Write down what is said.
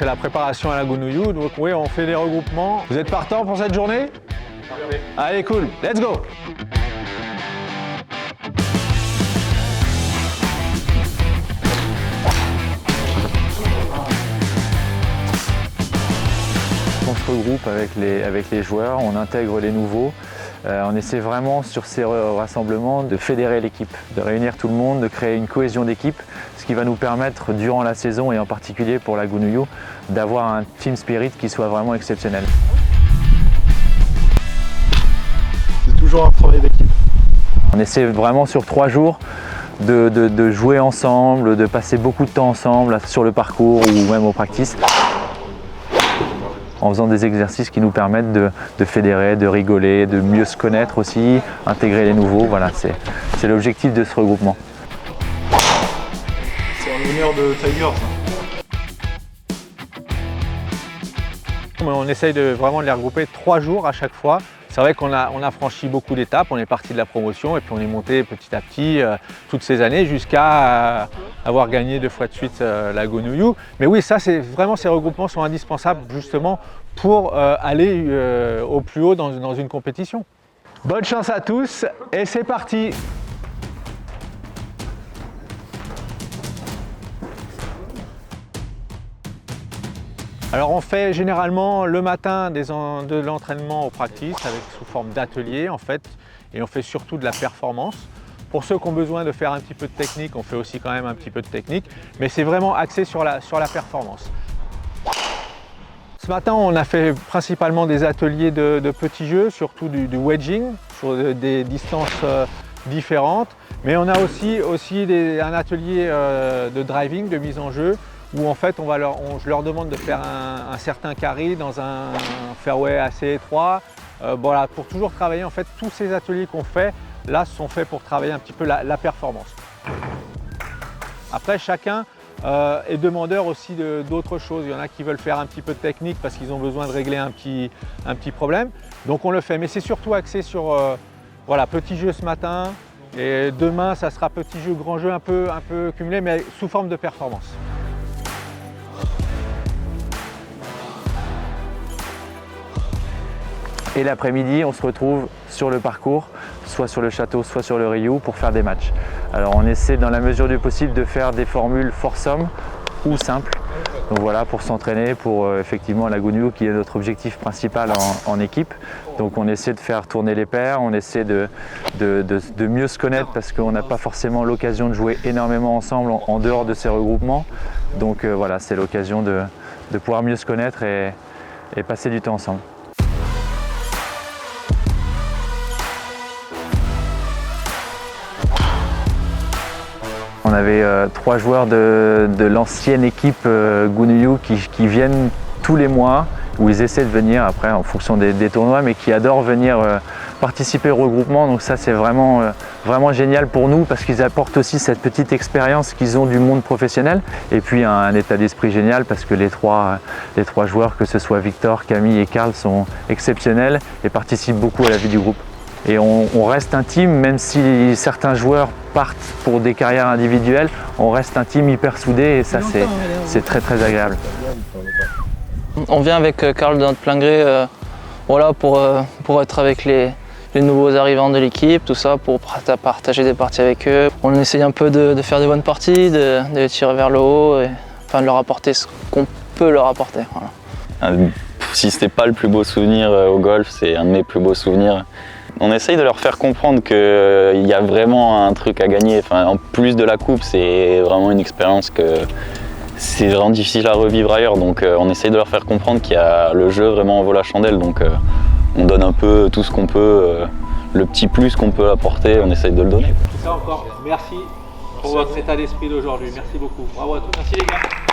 c'est la préparation à la Gounouillou. Donc oui, on fait des regroupements. Vous êtes partant pour cette journée? Parfait. Allez, cool, let's go! On se regroupe avec les joueurs, on intègre les nouveaux. On essaie vraiment sur ces rassemblements de fédérer l'équipe, de réunir tout le monde, de créer une cohésion d'équipe, ce qui va nous permettre durant la saison et en particulier pour la Gounouillou d'avoir un team spirit qui soit vraiment exceptionnel. C'est toujours un travail d'équipe. On essaie vraiment sur 3 jours de jouer ensemble, de passer beaucoup de temps ensemble sur le parcours ou même au practice, en faisant des exercices qui nous permettent de fédérer, de rigoler, de mieux se connaître aussi, intégrer les nouveaux. Voilà, c'est l'objectif de ce regroupement. C'est un honneur de Tiger, ça. On essaye vraiment de les regrouper 3 jours à chaque fois. C'est vrai qu'on a franchi beaucoup d'étapes, on est parti de la promotion et puis on est monté petit à petit toutes ces années jusqu'à avoir gagné 2 fois de suite la Gounouillou. Mais oui, ça, vraiment, ces regroupements sont indispensables justement pour aller au plus haut dans une compétition. Bonne chance à tous et c'est parti! Alors on fait généralement le matin de l'entraînement au practice sous forme d'atelier en fait, et on fait surtout de la performance. Pour ceux qui ont besoin de faire un petit peu de technique, on fait aussi quand même un petit peu de technique, mais c'est vraiment axé sur la performance. Ce matin, on a fait principalement des ateliers de petits jeux, surtout du wedging, sur des distances différentes, mais on a aussi un atelier de driving, de mise en jeu, où en fait je leur demande de faire un certain carry dans un fairway assez étroit. Voilà, pour toujours travailler en fait, tous ces ateliers qu'on fait là sont faits pour travailler un petit peu la performance. Après, chacun est demandeur aussi d'autres choses. Il y en a qui veulent faire un petit peu de technique parce qu'ils ont besoin de régler un petit problème. Donc on le fait, mais c'est surtout axé sur voilà, petit jeu ce matin, et demain ça sera petit jeu, grand jeu un peu cumulé, mais sous forme de performance. Et l'après-midi, on se retrouve sur le parcours, soit sur le château, soit sur le Rioux pour faire des matchs. Alors on essaie dans la mesure du possible de faire des formules foursome ou simples. Donc voilà, pour s'entraîner, pour effectivement la Gounouillou qui est notre objectif principal en équipe. Donc on essaie de faire tourner les paires, on essaie de mieux se connaître parce qu'on n'a pas forcément l'occasion de jouer énormément ensemble en dehors de ces regroupements. Donc voilà, c'est l'occasion de pouvoir mieux se connaître et passer du temps ensemble. On avait 3 joueurs de l'ancienne équipe Gounouillou qui viennent tous les mois, où ils essaient de venir après en fonction des tournois, mais qui adorent venir participer au regroupement. Donc ça c'est vraiment génial pour nous parce qu'ils apportent aussi cette petite expérience qu'ils ont du monde professionnel. Et puis un état d'esprit génial parce que les trois joueurs, que ce soit Victor, Camille et Karl, sont exceptionnels et participent beaucoup à la vie du groupe. Et on reste un team, même si certains joueurs partent pour des carrières individuelles, on reste un team hyper soudé et ça c'est très très agréable. On vient avec Karl de notre plein gré voilà, pour être avec les nouveaux arrivants de l'équipe, tout ça, pour partager des parties avec eux. On essaye un peu de faire des bonnes parties, de les tirer vers le haut, et enfin de leur apporter ce qu'on peut leur apporter. Voilà. Si c'était pas le plus beau souvenir au golf, c'est un de mes plus beaux souvenirs. On essaye de leur faire comprendre qu'il y a vraiment un truc à gagner. Enfin, en plus de la coupe, c'est vraiment une expérience que c'est vraiment difficile à revivre ailleurs. Donc on essaye de leur faire comprendre qu'il y a le jeu vraiment en vaut la chandelle. Donc on donne un peu tout ce qu'on peut, le petit plus qu'on peut apporter, on essaye de le donner. Ça encore, merci pour votre état d'esprit d'aujourd'hui. Merci beaucoup. Bravo à tous. Merci les gars.